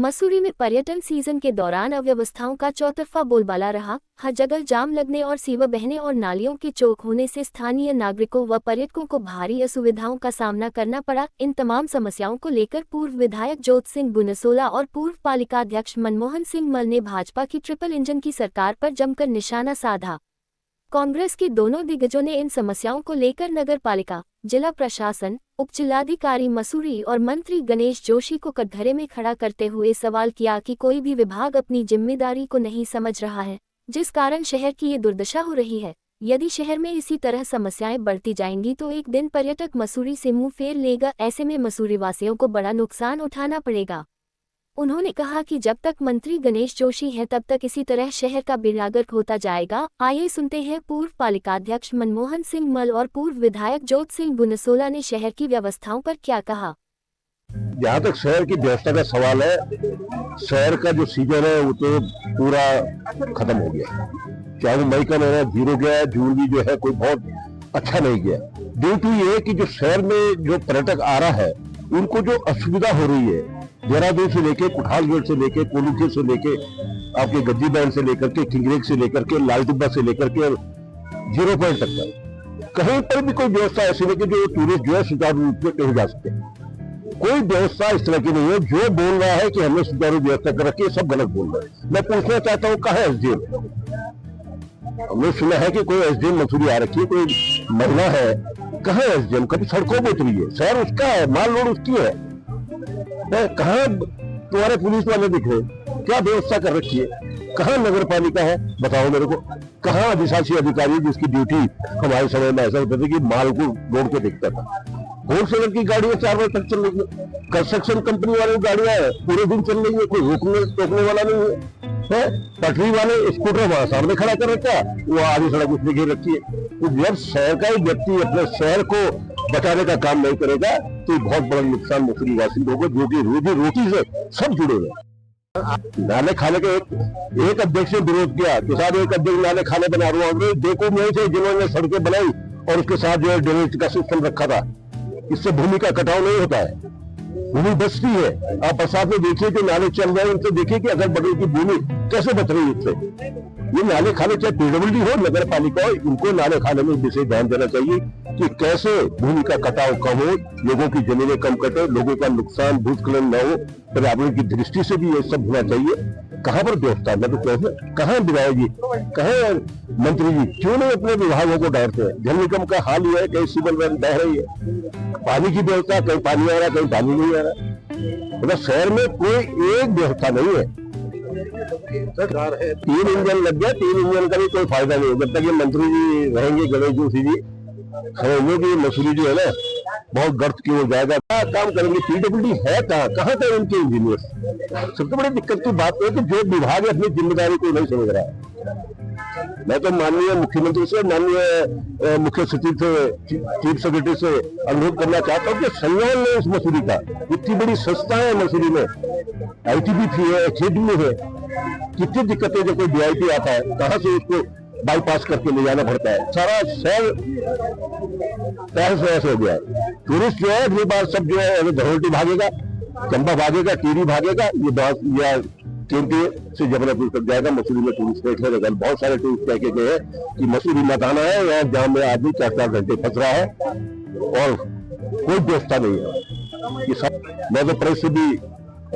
मसूरी में पर्यटन सीजन के दौरान अव्यवस्थाओं का चौतरफा बोलबाला रहा। हर जगह जाम लगने और सीवर बहने और नालियों के चौक होने से स्थानीय नागरिकों व पर्यटकों को भारी असुविधाओं का सामना करना पड़ा। इन तमाम समस्याओं को लेकर पूर्व विधायक जोत सिंह बुनसोला और पूर्व पालिकाध्यक्ष मनमोहन सिंह मल ने भाजपा की ट्रिपल इंजन की सरकार पर जमकर निशाना साधा। कांग्रेस के दोनों दिग्गजों ने इन समस्याओं को लेकर नगर पालिका, जिला प्रशासन, उपजिलाधिकारी मसूरी और मंत्री गणेश जोशी को कटघरे में खड़ा करते हुए सवाल किया कि कोई भी विभाग अपनी जिम्मेदारी को नहीं समझ रहा है, जिस कारण शहर की ये दुर्दशा हो रही है। यदि शहर में इसी तरह समस्याएं बढ़ती जाएंगी तो एक दिन पर्यटक मसूरी से मुंह फेर लेगा। ऐसे में मसूरी वासियों को बड़ा नुकसान उठाना पड़ेगा। उन्होंने कहा कि जब तक मंत्री गणेश जोशी हैं तब तक इसी तरह शहर का बेड़ा गर्क होता जाएगा। आइए सुनते हैं पूर्व पालिकाध्यक्ष मनमोहन सिंह मल और पूर्व विधायक जोत सिंह बुनसोला ने शहर की व्यवस्थाओं पर क्या कहा। जहाँ तक शहर की व्यवस्था का सवाल है, शहर का जो सीजन है वो तो पूरा खत्म हो गया। चाहे वो मई का महीना जीरो गया, जून भी जो है कोई बहुत अच्छा नहीं गया। ड्यूटी ये कि जो शहर में जो पर्यटक आ रहा है उनको जो असुविधा हो रही है, देहरादून से लेके कुठाल गेट से लेके कोलूखे से लेके आपके गद्दी बैंड से लेकर के किंगरेक से लेकर के लाल टिब्बा से लेकर के 0 पॉइंट तक का कहीं पर भी कोई व्यवस्था ऐसी नहीं कि जो टूरिस्ट जो है सुचारू रूप से कहीं जा सके। कोई व्यवस्था इस तरह की नहीं है। जो बोल रहा है कि हमने सुचारू व्यवस्था कर रखी है, सब गलत बोल रहे हैं। मैं पूछना चाहता हूँ, कहाँ है एसडीएम? हमने सुना है कि कोई एसडीएम मसूरी आ रखी है, कोई महिला है, कहाँ है एसडीएम? कभी सड़कों पर उतरी है? शहर उसका है, माल रोड उसकी है। कहाँ तुम्हारे पुलिस वाले दिख रहे? क्या व्यवस्था कर रखी है? कहाँ नगर पालिका है? बताओ मेरे को। कहाँ अधिशासी अधिकारी जिसकी ड्यूटी हमारे समय में ऐसा होता था कि माल को रोड पे दिखता था। होलसेलर की गाड़ियां 4 बजे तक चल रही है, कंस्ट्रक्शन कंपनी वाली गाड़ियां पूरे दिन चल रही है, कोई रोकने वाला नहीं है। पटरी वाले स्कूटर वहां सामने खड़ा कर रखा है, वो आधी सड़क उसने घेर रखी है। तो जब शहर का ही व्यक्ति अपने शहर को बचाने का काम नहीं करेगा तो बहुत बड़ा नुकसान मसूरी वासी होगा, जो कि रोजी रोटी से सब जुड़े हुए। नाले खाने का एक अध्यक्ष ने विरोध किया, किसान एक अध्यक्ष नाले खाने बना रहा हूँ। देखो नहीं थे जिन्होंने सड़कें बनाई और उसके साथ जो है ड्रेनेज का सिस्टम रखा था। इससे भूमि का कटाव नहीं होता है, भूमि बचती है। आप बरसात में देखिए कि नाले चल रहे हैं, उनसे देखिए कि अगल बगल की भूमि कैसे बच रही है इससे। ये नाले खाने चाहे पीडब्ल्यूडी हो, नगर पालिका हो, इनको नाले खाने में विशेष ध्यान देना चाहिए कि कैसे भूमि का कटाव कम हो, लोगों की जमीनें कम कटे, लोगों का नुकसान भूस्खलन न हो। पर्यावरण की दृष्टि से भी ये सब होना चाहिए। कहाँ पर व्यवस्था? मैं तो कहूँ, कहाँ विधायक जी, कहाँ मंत्री जी, क्यों नहीं अपने विभागों को डांटते हैं? जल निगम का हाल ये है, कहीं सीवर वैन बह रही है, पानी की व्यवस्था, कहीं पानी आ रहा, कहीं पानी नहीं आ रहा। मतलब शहर में कोई एक व्यवस्था नहीं है। सरकार है, 3 इंजन लग गया, 3 इंजन का भी कोई फायदा नहीं है। जब तक ये मंत्री जी रहेंगे, गणेश जोशी जी, समझो कि मसूरी जो है ना बहुत गर्त की ओर जाएगा। काम करेंगे। पीडब्ल्यूडी है कहाँ का उनके इंजीनियर? सबसे बड़ी दिक्कत की बात है कि जो विभाग अपनी जिम्मेदारी को नहीं समझ रहा है। मैं तो माननीय मुख्यमंत्री से, माननीय मुख्य सचिव से, चीफ सेक्रेटरी से अनुरोध करना चाहता हूँ कि संज्ञान लें इस मसूरी का। इतनी बड़ी संस्था है मसूरी में, ITBP है, HDU है। कितनी दिक्कतें, जब कोई VIP आता है कहाँ से उसको बाईपास करके ले जाना पड़ता है। सारा शहर तहस हो गया है। टूरिस्ट जो है अगली बार सब जो है धरोटी भागेगा, चंबा भागेगा, टीरी भागेगा, ये केंद्रीय से जबलपुर तक जाएगा। मसूरी में टूरिस्ट बैठे रहेगा। बहुत सारे टूरिस्ट कह के गए हैं कि मसूरी मत आना है, यहाँ जाम में आदमी 4-4 घंटे फंस रहा है और कोई व्यवस्था नहीं है। मैं तो प्रेस से भी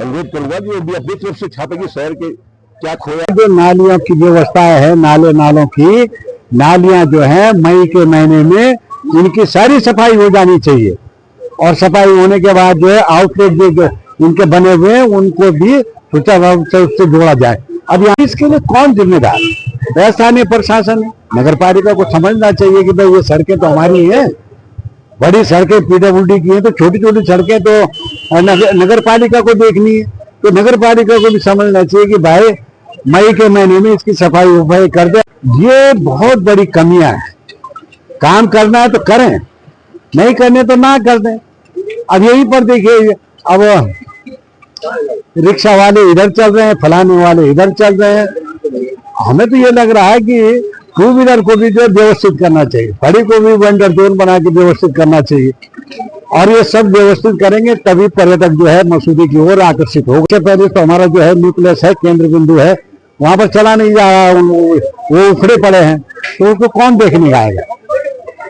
अनुरोध करूंगा कि वो भी अपनी तरफ से छापेगी शहर के क्या खोया। जो नालियों की व्यवस्था है, नालों की नालियां जो है मई के महीने में इनकी सारी सफाई हो जानी चाहिए और सफाई होने के बाद जो है आउटलेट जो इनके बने हुए हैं उनको भी सुचारू रूप से उससे जोड़ा जाए। अब यहाँ इसके लिए कौन जिम्मेदार? स्थानीय प्रशासन है। नगर पालिका को समझना चाहिए कि भाई ये सड़कें तो हमारी हैं, बड़ी सड़कें पीडब्ल्यूडी की हैं, तो छोटी छोटी सड़कें तो नगर पालिका को देखनी है। तो नगर पालिका को भी समझना चाहिए कि भाई मई के महीने में इसकी सफाई वफाई कर दे। ये बहुत बड़ी कमियां हैं। काम करना है तो करें, नहीं करने तो ना कर दें। अब यहीं पर देखिए, अब रिक्शा वाले इधर चल रहे हैं, फलाने वाले इधर चल रहे हैं। हमें तो ये लग रहा है कि 2 व्हीलर को भी जो व्यवस्थित करना चाहिए, बड़ी को भी वेंडर जोन बना के व्यवस्थित करना चाहिए। और ये सब व्यवस्थित करेंगे तभी पर्यटक जो है मसूरी की ओर आकर्षित होगा। इससे पहले तो हमारा जो है न्यूक्लियस है, केंद्र बिंदु है, वहां पर चला नहीं जा रहा, वो उखड़े पड़े हैं, तो उसको कौन देखने आएगा।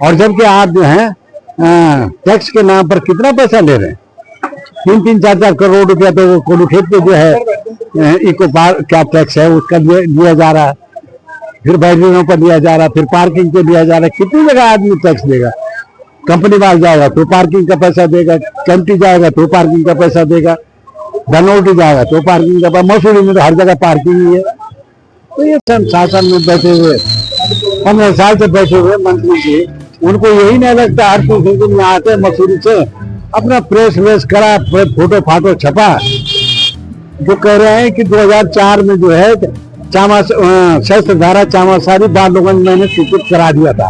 और जबकि आप जो है टैक्स के नाम पर कितना पैसा ले रहे हैं, 3-3, 4-4 करोड़ रुपया तो कोलूखेत पे जो है इको पार्क क्या टैक्स है उसका लिया जा रहा है, फिर बैटरियों पर लिया जा रहा है, फिर पार्किंग पे लिया जा रहा है। कितनी जगह आदमी टैक्स देगा। कंपनी माल जाएगा तो पार्किंग का पैसा देगा, कैंटी जाएगा तो पार्किंग का पैसा देगा, धनौटी जाएगा तो पार्किंग का पैसा। मसूरी में तो हर जगह पार्किंग ही है। तो ये शासन में बैठे हुए 15 साल से बैठे हुए मंत्री जी, उनको यही नहीं लगता हर किसी दिन यहाँ आते मसूरी से अपना प्रेस व्रेस करा, फोटो फाटो छपा, जो कह रहे हैं कि 2004 में जो है शस्त्र धारा चामासारी बालोगंज मैंने स्वीकृत करा दिया था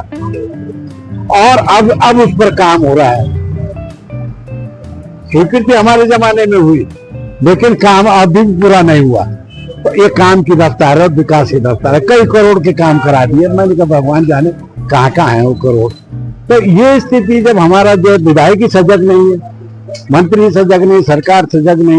और अब उस पर काम हो रहा है। स्वीकृति हमारे जमाने में हुई लेकिन काम अभी पूरा नहीं हुआ। तो ये काम की रफ्तार है, विकास की रफ्तार है। कई करोड़ के काम करा दिए, मैंने कहा भगवान जाने कहाँ कहाँ है वो करोड़। तो ये स्थिति जब हमारा जो विधायक ही सजग नहीं है, मंत्री सजग नहीं, सरकार सजग नहीं,